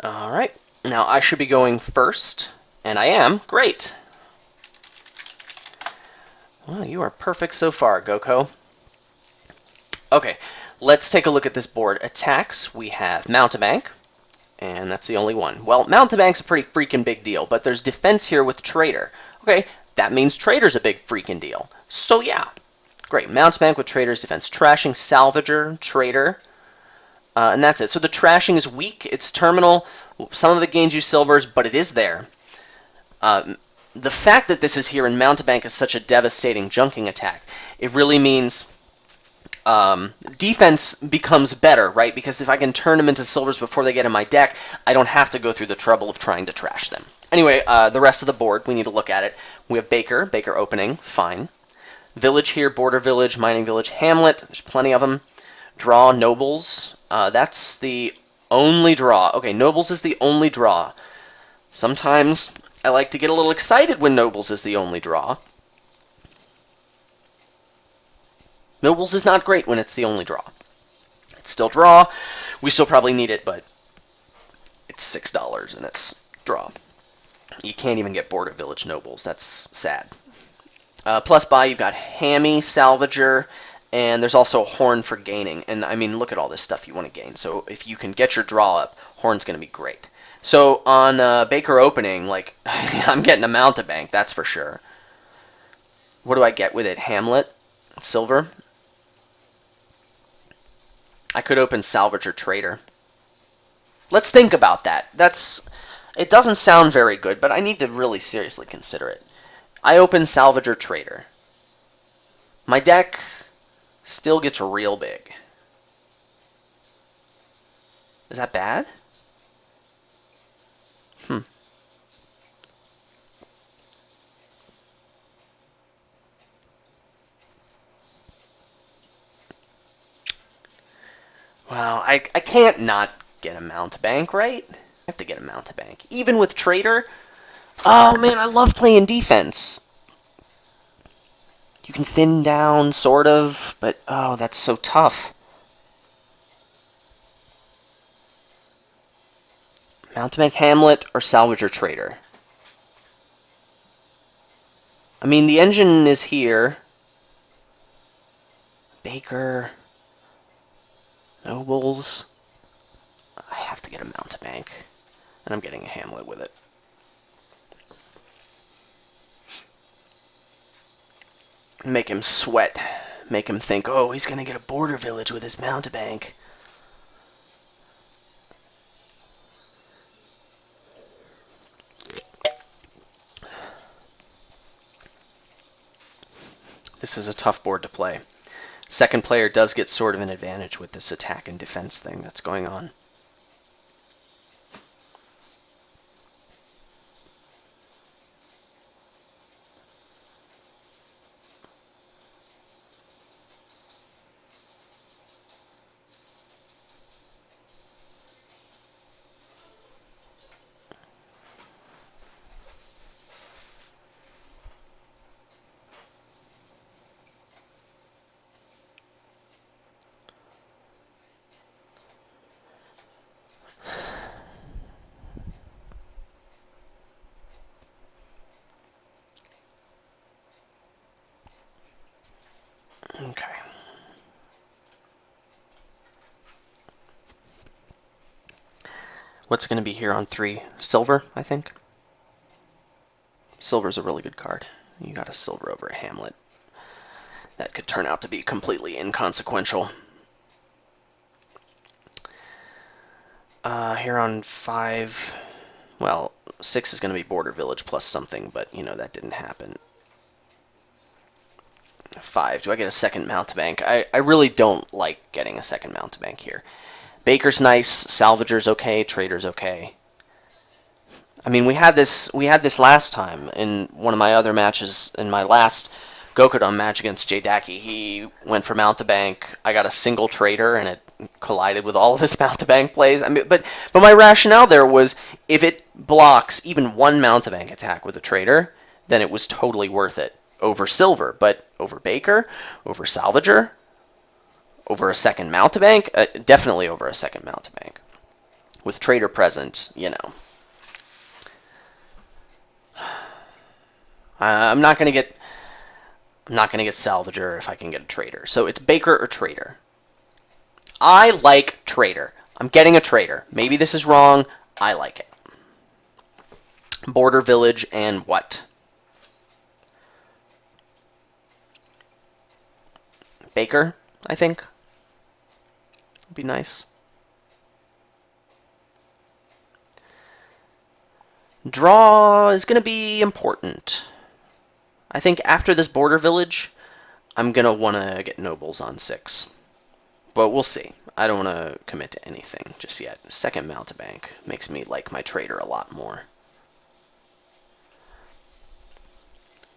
Alright, now I should be going first, and I am. Great. Well, you are perfect so far, Goko. Okay, let's take a look at this board. Attacks, we have Mountebank, and that's the only one. Well, Mountebank's a pretty freaking big deal, but there's defense here with Trader. Okay, that means Trader's a big freaking deal. So yeah, great. Mountebank with Trader's defense. Trashing, Salvager, Trader, and that's it. So the trashing is weak. It's terminal. Some of it gains you silvers, but it is there. The fact that this is here in Mountebank is such a devastating junking attack. It really means defense becomes better, right? Because if I can turn them into silvers before they get in my deck, I don't have to go through the trouble of trying to trash them. Anyway, the rest of the board, we need to look at it. We have Baker opening, fine. Village here, Border Village, Mining Village, Hamlet, there's plenty of them. Draw, Nobles, that's the only draw. Okay, Nobles is the only draw. Sometimes I like to get a little excited when Nobles is the only draw. Nobles is not great when it's the only draw. It's still draw. We still probably need it, but it's $6 and it's draw. You can't even get Border Village Nobles. That's sad. Plus buy, you've got Hammy, Salvager, and there's also Horn for gaining. And I mean, look at all this stuff you want to gain. So if you can get your draw up, Horn's going to be great. So on Baker opening, like, I'm getting a Mountebank, that's for sure. What do I get with it? Hamlet? Silver? I could open Salvager Trader. Let's think about that. It doesn't sound very good, but I need to really seriously consider it. I open Salvager Trader. My deck still gets real big. Is that bad? Wow, I can't not get a Mountebank, right? I have to get a Mountebank. Even with Trader? Oh man, I love playing defense. You can thin down, sort of, but oh, that's so tough. Mountebank, Hamlet, or Salvager Trader? I mean, the engine is here. Baker... Nobles. I have to get a Mountebank. And I'm getting a Hamlet with it. Make him sweat. Make him think, oh, he's going to get a Border Village with his Mountebank. This is a tough board to play. Second player does get sort of an advantage with this attack and defense thing that's going on. Okay. What's going to be here on 3? Silver, I think. Silver's a really good card. You got a silver over a Hamlet. That could turn out to be completely inconsequential. Here on 5, well, 6 is going to be Border Village plus something, but, you know, that didn't happen. 5, do I get a second Mountebank? I really don't like getting a second Mountebank here. Baker's nice, Salvager's okay, Trader's okay. I mean, we had this last time in one of my other matches, in my last GokoDom match against Jdaki. He went for Mountebank. I got a single Trader, and it collided with all of his Mountebank plays. I mean, but my rationale there was, if it blocks even one Mountebank attack with a Trader, then it was totally worth it over silver. But over Baker, over Salvager, over a second Mountebank, definitely over a second Mountebank. with trader present, you know. I'm not gonna get Salvager if I can get a trader. So it's Baker or trader. I like trader. I'm getting a trader. Maybe this is wrong. I like it. Border village and what? Baker, I think. Would be nice. Draw is going to be important. I think after this border village, I'm going to want to get nobles on 6. But we'll see. I don't want to commit to anything just yet. Second Mountebank makes me like my trader a lot more.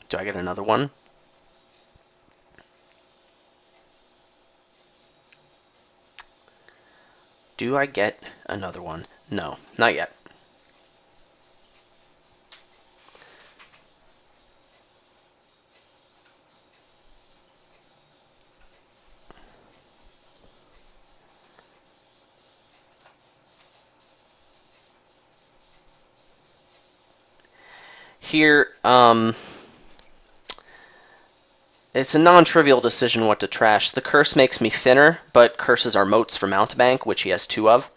Do I get another one? Do I get another one? No, not yet. Here, it's a non-trivial decision what to trash. The curse makes me thinner, but curses are moats for Mountebank, which he has 2 of.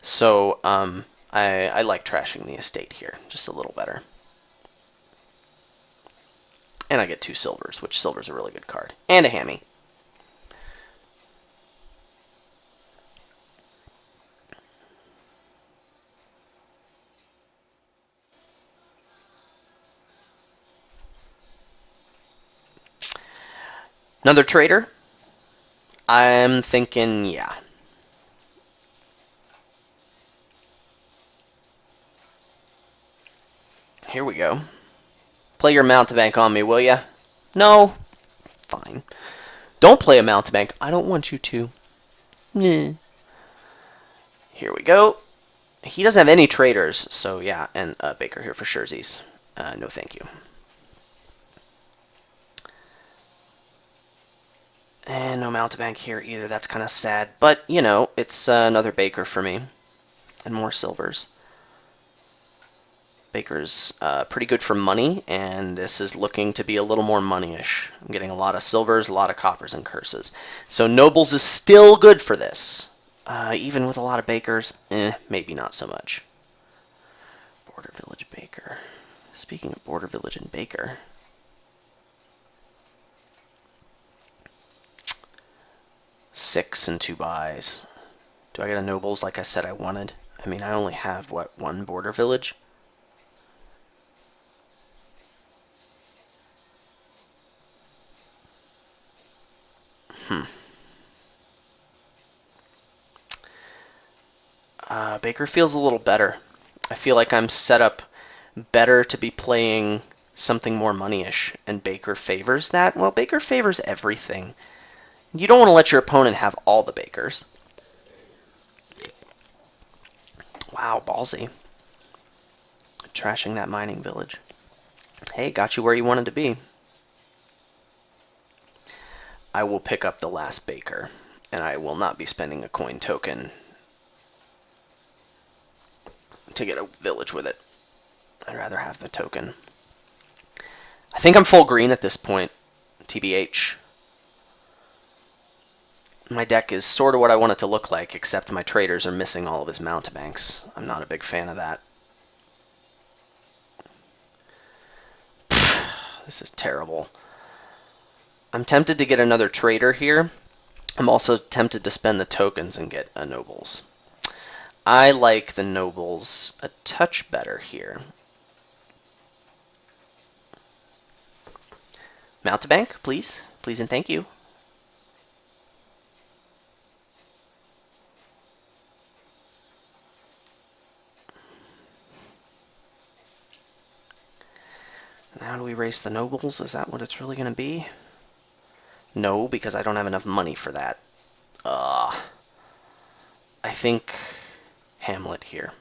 So I like trashing the estate here just a little better. And I get 2 silvers, which silver's a really good card. And a hammy. Another trader? I'm thinking, yeah. Here we go. Play your Mountebank on me, will ya? No? Fine. Don't play a Mountebank. I don't want you to. Nah. Here we go. He doesn't have any traders, so yeah, and Baker here for surezies. No thank you. And no Mountebank here either. That's kind of sad. But, you know, it's another Baker for me. And more silvers. Baker's pretty good for money, and this is looking to be a little more money-ish. I'm getting a lot of silvers, a lot of coppers, and curses. So nobles is still good for this. Even with a lot of Bakers, maybe not so much. Border Village Baker. Speaking of Border Village and Baker... 6 and 2 buys. Do I get a nobles like I said I wanted? I mean, I only have, what, 1 border village? Baker feels a little better. I feel like I'm set up better to be playing something more money-ish, and Baker favors that. Well, Baker favors everything. You don't want to let your opponent have all the Bakers. Wow, ballsy. Trashing that mining village. Hey, got you where you wanted to be. I will pick up the last Baker, and I will not be spending a coin token to get a village with it. I'd rather have the token. I think I'm full green at this point, TBH. My deck is sort of what I want it to look like, except my traders are missing all of his Mountebanks. I'm not a big fan of that. This is terrible. I'm tempted to get another trader here. I'm also tempted to spend the tokens and get a nobles. I like the nobles a touch better here. Mountebank, please. Please and thank you. And how do we race the nobles? Is that what it's really going to be? No, because I don't have enough money for that. I think Hamlet here.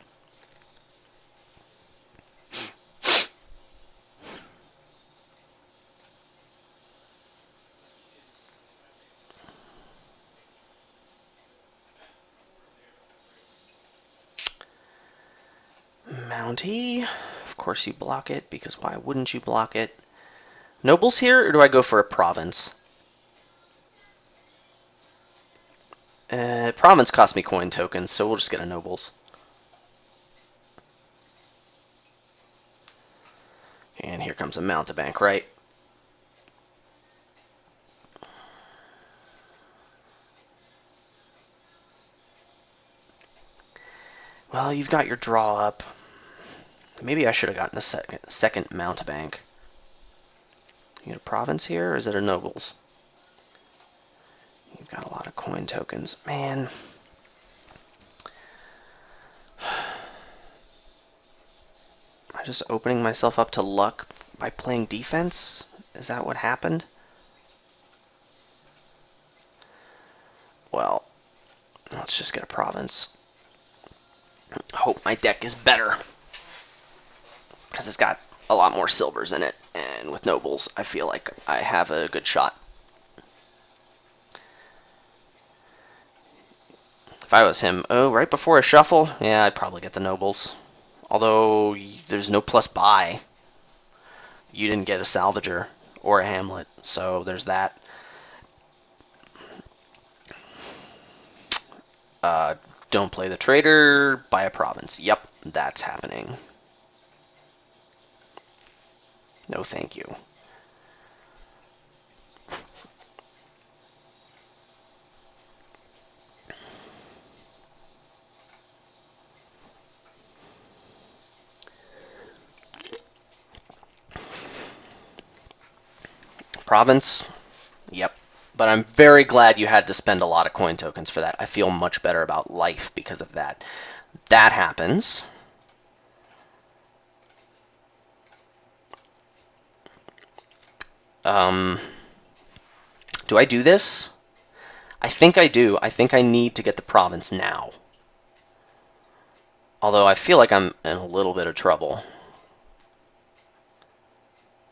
Mountie. Of course you block it, because why wouldn't you block it? Nobles here, or do I go for a province? Province cost me coin tokens, so we'll just get a nobles. And here comes a Mountebank, right? Well, you've got your draw up. Maybe I should have gotten a second Mountebank. You get a province here, or is it a nobles? You've got a lot of coin tokens. Man. Am I just opening myself up to luck by playing defense? Is that what happened? Well, let's just get a province. Hope my deck is better, because it's got a lot more silvers in it, and with nobles, I feel like I have a good shot. If I was him, oh, right before a shuffle, yeah, I'd probably get the nobles. Although, there's no plus buy. You didn't get a Salvager or a Hamlet, so there's that. Don't play the trader, buy a province. Yep, that's happening. No thank you. Province? Yep. But I'm very glad you had to spend a lot of coin tokens for that. I feel much better about life because of that. That happens. Do I do this? I think I do. I think I need to get the province now. Although I feel like I'm in a little bit of trouble.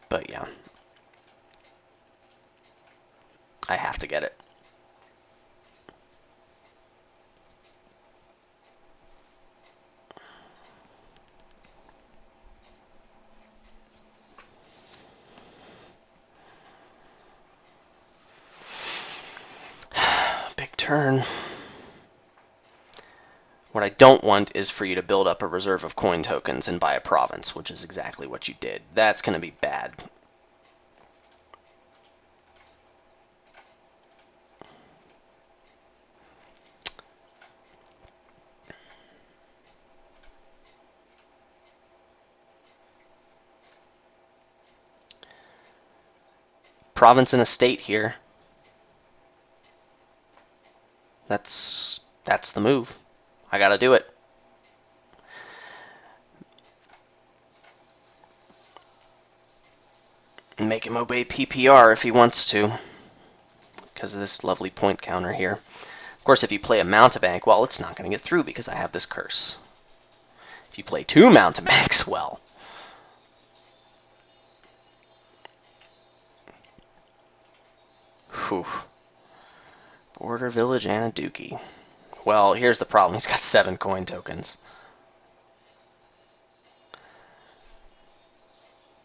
But yeah. I have to get it. Big turn. What I don't want is for you to build up a reserve of coin tokens and buy a province, which is exactly what you did. That's going to be bad. Province and a state here. That's the move. I gotta do it. Make him obey PPR if he wants to, because of this lovely point counter here. Of course, if you play a Mountebank, well, it's not going to get through because I have this curse. If you play two Mountebanks, well. Whew. Border Village and a Dookie. Well, here's the problem. He's got 7 coin tokens.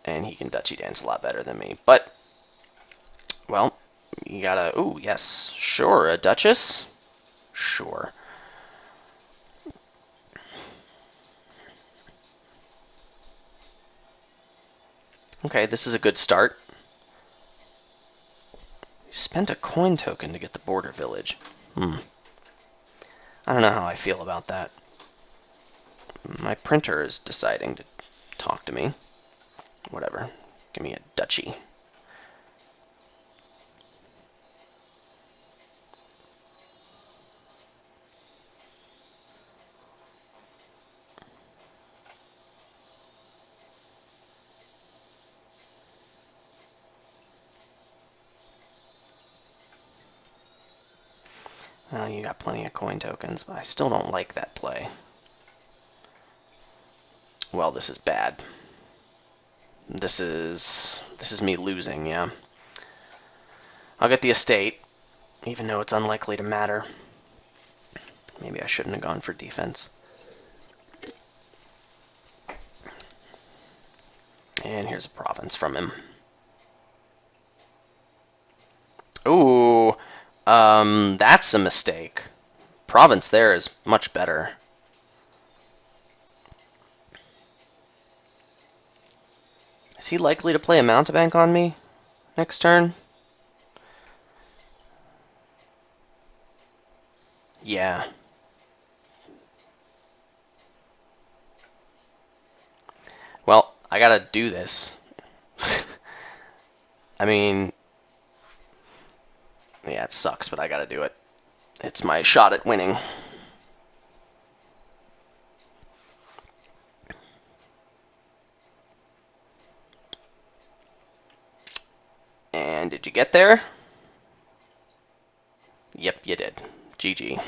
And he can Duchy Dance a lot better than me. But, well, you gotta... Ooh, yes. Sure, a Duchess? Sure. Okay, this is a good start. You spent a coin token to get the Border Village. I don't know how I feel about that. My printer is deciding to talk to me. Whatever. Give me a duchy. Well, you got plenty of coin tokens, but I still don't like that play. Well, this is bad. This is me losing, yeah. I'll get the estate, even though it's unlikely to matter. Maybe I shouldn't have gone for defense. And here's a province from him. Ooh, that's a mistake. Province there is much better. Is he likely to play a Mountebank on me next turn? Yeah. Well, I gotta do this. I mean, yeah, it sucks, but I gotta do it. It's my shot at winning. And did you get there? Yep, you did. GG.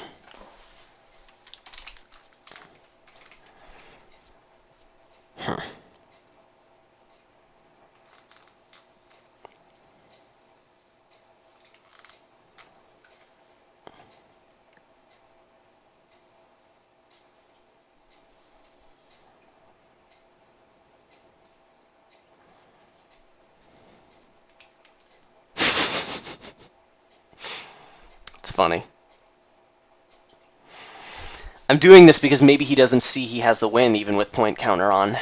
It's funny. I'm doing this because maybe he doesn't see he has the win even with point counter on.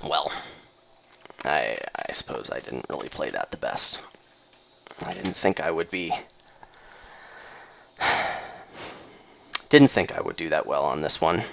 Well, I suppose I didn't really play that the best. I didn't think I would be... Didn't think I would do that well on this one.